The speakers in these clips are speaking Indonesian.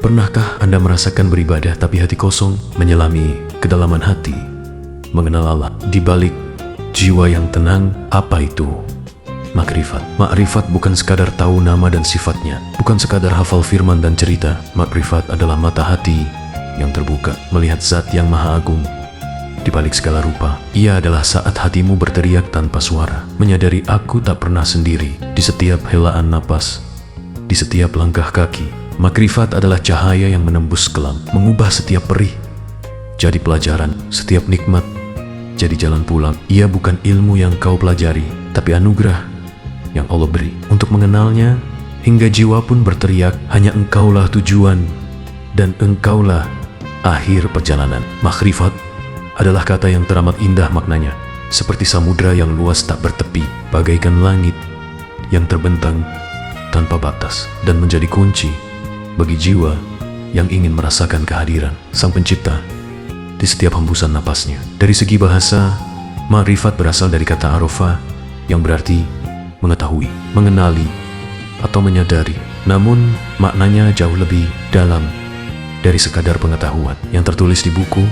Pernahkah Anda merasakan beribadah tapi hati kosong, menyelami kedalaman hati, mengenal Allah di balik jiwa yang tenang? Apa itu makrifat? Makrifat bukan sekadar tahu nama dan sifatnya, bukan sekadar hafal firman dan cerita. Makrifat adalah mata hati yang terbuka, melihat zat yang maha agung di balik segala rupa. Ia adalah saat hatimu berteriak tanpa suara, menyadari aku tak pernah sendiri di setiap helaan napas, di setiap langkah kaki. Makrifat adalah cahaya yang menembus kelam, mengubah setiap perih jadi pelajaran, setiap nikmat jadi jalan pulang. Ia bukan ilmu yang kau pelajari, tapi anugerah yang Allah beri. Untuk mengenalnya, hingga jiwa pun berteriak, hanya engkaulah tujuan dan engkaulah akhir perjalanan. Makrifat adalah kata yang teramat indah maknanya, seperti samudra yang luas tak bertepi, bagaikan langit yang terbentang tanpa batas, dan menjadi kunci bagi jiwa yang ingin merasakan kehadiran Sang Pencipta di setiap hembusan napasnya. Dari segi bahasa, makrifat berasal dari kata arofa yang berarti mengetahui, mengenali, atau menyadari. Namun maknanya jauh lebih dalam dari sekadar pengetahuan yang tertulis di buku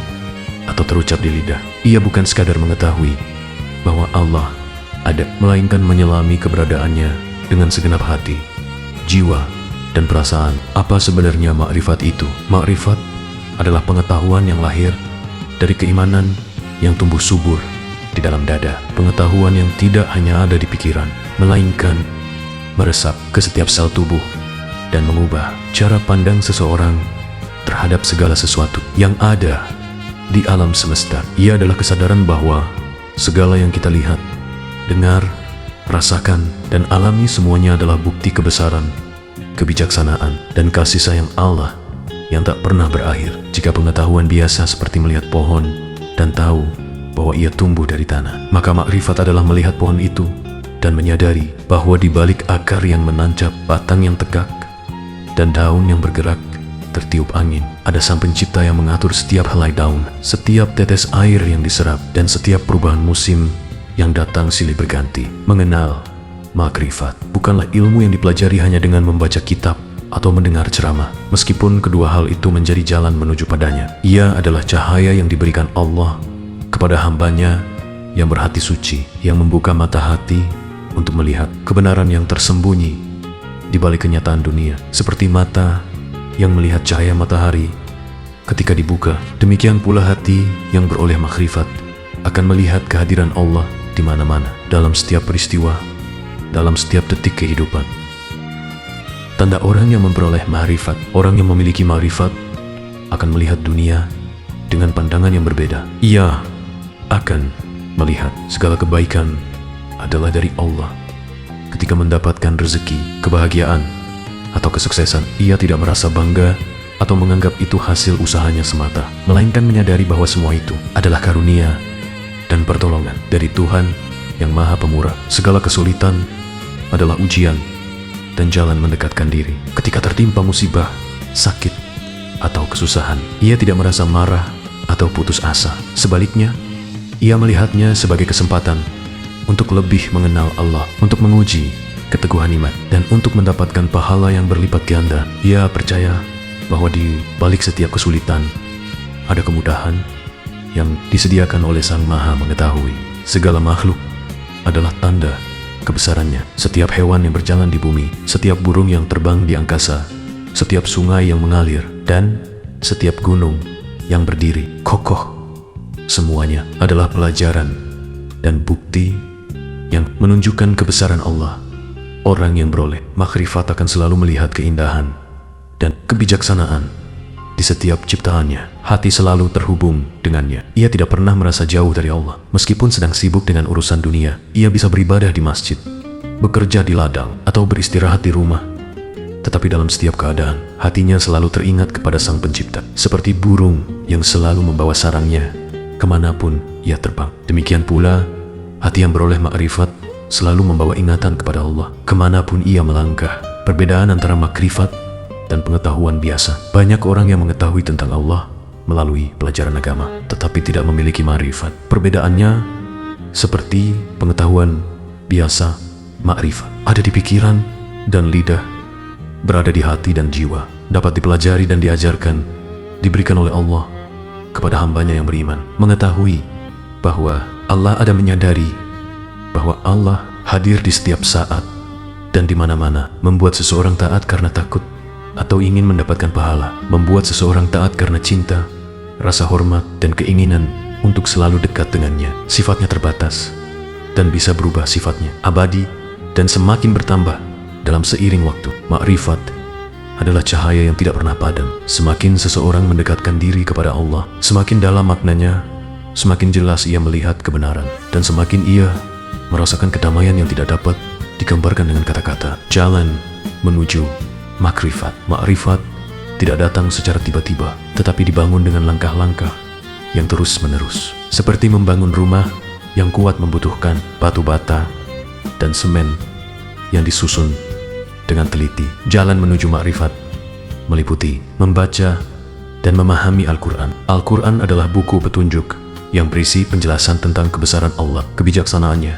atau terucap di lidah. Ia bukan sekadar mengetahui bahwa Allah ada, melainkan menyelami keberadaannya dengan segenap hati, jiwa, dan perasaan. Apa sebenarnya makrifat itu? Makrifat adalah pengetahuan yang lahir dari keimanan yang tumbuh subur di dalam dada. Pengetahuan yang tidak hanya ada di pikiran, melainkan meresap ke setiap sel tubuh dan mengubah cara pandang seseorang terhadap segala sesuatu yang ada di alam semesta. Ia adalah kesadaran bahwa segala yang kita lihat, dengar, rasakan, dan alami semuanya adalah bukti kebesaran, kebijaksanaan, dan kasih sayang Allah yang tak pernah berakhir. Jika pengetahuan biasa seperti melihat pohon dan tahu bahwa ia tumbuh dari tanah, maka makrifat adalah melihat pohon itu dan menyadari bahwa di balik akar yang menancap, batang yang tegak, dan daun yang bergerak tertiup angin, ada Sang Pencipta yang mengatur setiap helai daun, setiap tetes air yang diserap, dan setiap perubahan musim yang datang silih berganti. Mengenal makrifat bukanlah ilmu yang dipelajari hanya dengan membaca kitab atau mendengar ceramah, meskipun kedua hal itu menjadi jalan menuju padanya. Ia adalah cahaya yang diberikan Allah kepada hambanya yang berhati suci, yang membuka mata hati untuk melihat kebenaran yang tersembunyi di balik kenyataan dunia, seperti mata yang melihat cahaya matahari ketika dibuka. Demikian pula hati yang beroleh makrifat akan melihat kehadiran Allah di mana-mana, dalam setiap peristiwa, dalam setiap detik kehidupan. Tanda orang yang memperoleh makrifat, orang yang memiliki makrifat akan melihat dunia dengan pandangan yang berbeda. Ia akan melihat segala kebaikan adalah dari Allah. Ketika mendapatkan rezeki, kebahagiaan, atau kesuksesan, ia tidak merasa bangga atau menganggap itu hasil usahanya semata, melainkan menyadari bahwa semua itu adalah karunia dan pertolongan dari Tuhan yang Maha Pemurah. Segala kesulitan adalah ujian dan jalan mendekatkan diri. Ketika tertimpa musibah, sakit, atau kesusahan, ia tidak merasa marah atau putus asa. Sebaliknya, ia melihatnya sebagai kesempatan untuk lebih mengenal Allah, untuk menguji keteguhan iman, dan untuk mendapatkan pahala yang berlipat ganda. Ia percaya bahwa di balik setiap kesulitan ada kemudahan yang disediakan oleh Sang Maha Mengetahui. Segala makhluk adalah tanda kebesarannya. Setiap hewan yang berjalan di bumi, setiap burung yang terbang di angkasa, setiap sungai yang mengalir, dan setiap gunung yang berdiri kokoh, semuanya adalah pelajaran dan bukti yang menunjukkan kebesaran Allah. Orang yang beroleh makrifat akan selalu melihat keindahan dan kebijaksanaan di setiap ciptaannya. Hati selalu terhubung dengannya. Ia tidak pernah merasa jauh dari Allah. Meskipun sedang sibuk dengan urusan dunia, ia bisa beribadah di masjid, bekerja di ladang, atau beristirahat di rumah. Tetapi dalam setiap keadaan, hatinya selalu teringat kepada Sang Pencipta, seperti burung yang selalu membawa sarangnya kemanapun ia terbang. Demikian pula, hati yang beroleh makrifat selalu membawa ingatan kepada Allah kemanapun ia melangkah. Perbedaan antara makrifat dan pengetahuan biasa. Banyak orang yang mengetahui tentang Allah melalui pelajaran agama, tetapi tidak memiliki makrifat. Perbedaannya seperti pengetahuan biasa, makrifat ada di pikiran dan lidah berada di hati dan jiwa, dapat dipelajari dan diajarkan, diberikan oleh Allah kepada hambanya yang beriman. Mengetahui bahwa Allah ada, menyadari bahwa Allah hadir di setiap saat dan di mana-mana, membuat seseorang taat karena takut atau ingin mendapatkan pahala, membuat seseorang taat karena cinta, rasa hormat, dan keinginan untuk selalu dekat dengannya. Sifatnya terbatas dan bisa berubah sifatnya, abadi dan semakin bertambah dalam seiring waktu. Makrifat adalah cahaya yang tidak pernah padam. Semakin seseorang mendekatkan diri kepada Allah, semakin dalam maknanya, semakin jelas ia melihat kebenaran, dan semakin ia merasakan kedamaian yang tidak dapat digambarkan dengan kata-kata. Jalan menuju makrifat. Makrifat tidak datang secara tiba-tiba, tetapi dibangun dengan langkah-langkah yang terus-menerus. Seperti membangun rumah yang kuat membutuhkan batu bata dan semen yang disusun dengan teliti. Jalan menuju makrifat meliputi membaca dan memahami Al-Quran. Al-Quran adalah buku petunjuk yang berisi penjelasan tentang kebesaran Allah, kebijaksanaannya,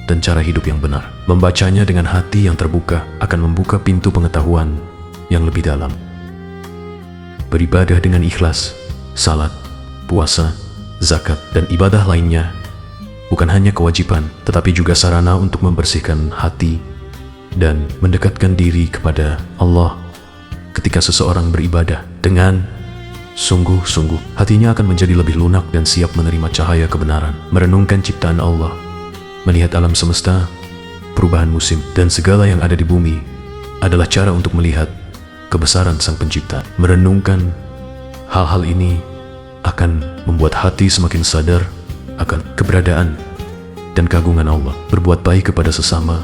dan cara hidup yang benar. Membacanya dengan hati yang terbuka akan membuka pintu pengetahuan yang lebih dalam. Beribadah dengan ikhlas, salat, puasa, zakat, dan ibadah lainnya bukan hanya kewajiban, tetapi juga sarana untuk membersihkan hati dan mendekatkan diri kepada Allah. Ketika seseorang beribadah dengan sungguh-sungguh, hatinya akan menjadi lebih lunak dan siap menerima cahaya kebenaran. Merenungkan ciptaan Allah, melihat alam semesta, perubahan musim, dan segala yang ada di bumi adalah cara untuk melihat kebesaran Sang Pencipta. Merenungkan hal-hal ini akan membuat hati semakin sadar akan keberadaan dan keagungan Allah. Berbuat baik kepada sesama,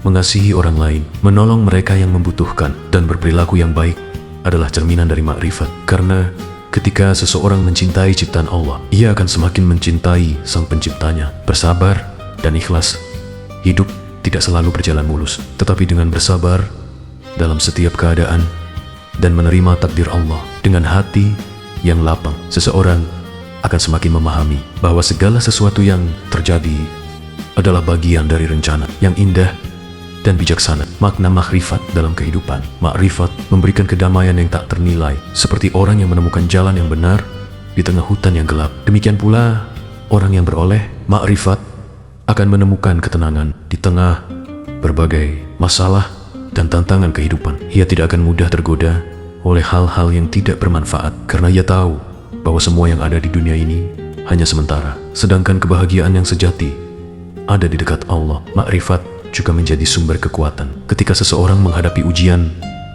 mengasihi orang lain, menolong mereka yang membutuhkan, dan berperilaku yang baik adalah cerminan dari makrifat. Karena ketika seseorang mencintai ciptaan Allah, ia akan semakin mencintai Sang Penciptanya. Bersabar dan ikhlas. Hidup tidak selalu berjalan mulus, tetapi dengan bersabar dalam setiap keadaan dan menerima takdir Allah dengan hati yang lapang, seseorang akan semakin memahami bahwa segala sesuatu yang terjadi adalah bagian dari rencana yang indah dan bijaksana. Makna makrifat dalam kehidupan. Makrifat memberikan kedamaian yang tak ternilai, seperti orang yang menemukan jalan yang benar di tengah hutan yang gelap. Demikian pula orang yang beroleh makrifat akan menemukan ketenangan di tengah berbagai masalah dan tantangan kehidupan. Ia tidak akan mudah tergoda oleh hal-hal yang tidak bermanfaat, karena ia tahu bahwa semua yang ada di dunia ini hanya sementara, sedangkan kebahagiaan yang sejati ada di dekat Allah. Makrifat juga menjadi sumber kekuatan. Ketika seseorang menghadapi ujian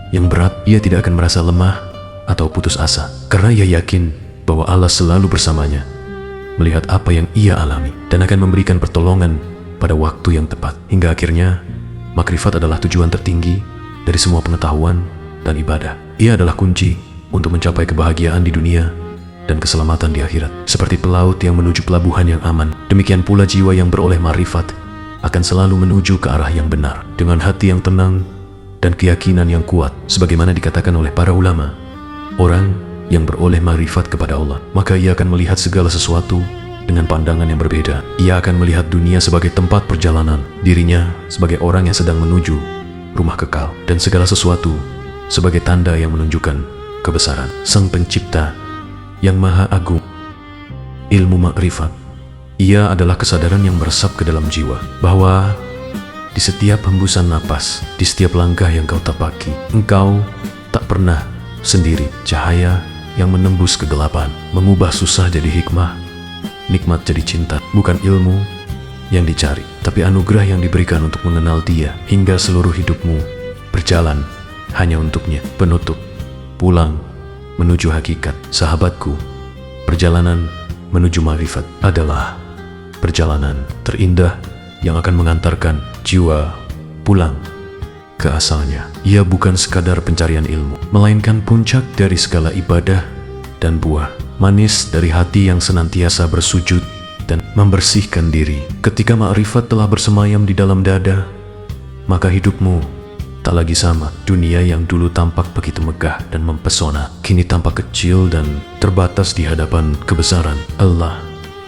yang berat, ia tidak akan merasa lemah atau putus asa, karena ia yakin bahwa Allah selalu bersamanya, melihat apa yang ia alami, dan akan memberikan pertolongan pada waktu yang tepat. Hingga akhirnya, makrifat adalah tujuan tertinggi dari semua pengetahuan dan ibadah. Ia adalah kunci untuk mencapai kebahagiaan di dunia dan keselamatan di akhirat. Seperti pelaut yang menuju pelabuhan yang aman, demikian pula jiwa yang beroleh makrifat akan selalu menuju ke arah yang benar, dengan hati yang tenang dan keyakinan yang kuat. Sebagaimana dikatakan oleh para ulama, orang yang beroleh makrifat kepada Allah, maka ia akan melihat segala sesuatu dengan pandangan yang berbeda. Ia akan melihat dunia sebagai tempat perjalanan, dirinya sebagai orang yang sedang menuju rumah kekal, dan segala sesuatu sebagai tanda yang menunjukkan kebesaran Sang Pencipta yang Maha Agung. Ilmu makrifat, ia adalah kesadaran yang meresap ke dalam jiwa, bahwa di setiap hembusan napas, di setiap langkah yang kau tapaki, engkau tak pernah sendiri. Cahaya yang menembus kegelapan, mengubah susah jadi hikmah, nikmat jadi cinta. Bukan ilmu yang dicari, tapi anugerah yang diberikan untuk mengenal Dia, hingga seluruh hidupmu berjalan hanya untuknya. Penutup, pulang menuju hakikat. Sahabatku, perjalanan menuju makrifat adalah perjalanan terindah yang akan mengantarkan jiwa pulang ke asalnya. Ia bukan sekadar pencarian ilmu, melainkan puncak dari segala ibadah dan buah manis dari hati yang senantiasa bersujud dan membersihkan diri. Ketika makrifat telah bersemayam di dalam dada, maka hidupmu tak lagi sama. Dunia yang dulu tampak begitu megah dan mempesona, kini tampak kecil dan terbatas di hadapan kebesaran Allah.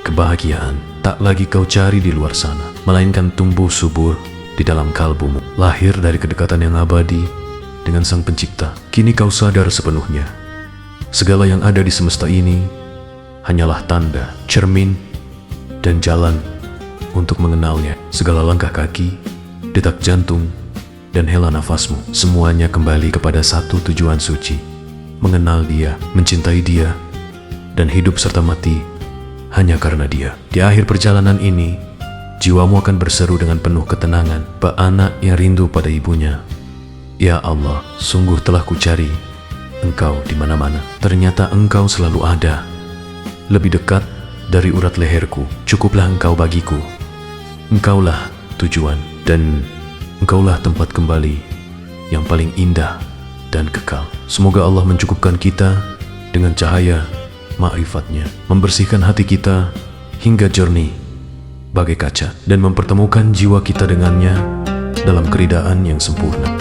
Kebahagiaan tak lagi kau cari di luar sana, melainkan tumbuh subur di dalam kalbumu, lahir dari kedekatan yang abadi dengan Sang Pencipta. Kini kau sadar sepenuhnya. Segala yang ada di semesta ini hanyalah tanda, cermin, dan jalan untuk mengenalnya. Segala langkah kaki, detak jantung, dan hela nafasmu, semuanya kembali kepada satu tujuan suci: mengenal Dia, mencintai Dia, dan hidup serta mati hanya karena Dia. Di akhir perjalanan ini, jiwamu akan berseru dengan penuh ketenangan, bak anak yang rindu pada ibunya. Ya Allah, sungguh telah kucari Engkau di mana-mana. Ternyata Engkau selalu ada, lebih dekat dari urat leherku. Cukuplah Engkau bagiku. Engkaulah tujuan, dan Engkaulah tempat kembali yang paling indah dan kekal. Semoga Allah mencukupkan kita dengan cahaya ma'rifatnya, membersihkan hati kita hingga jernih bagai kaca, dan mempertemukan jiwa kita dengannya dalam keridaan yang sempurna.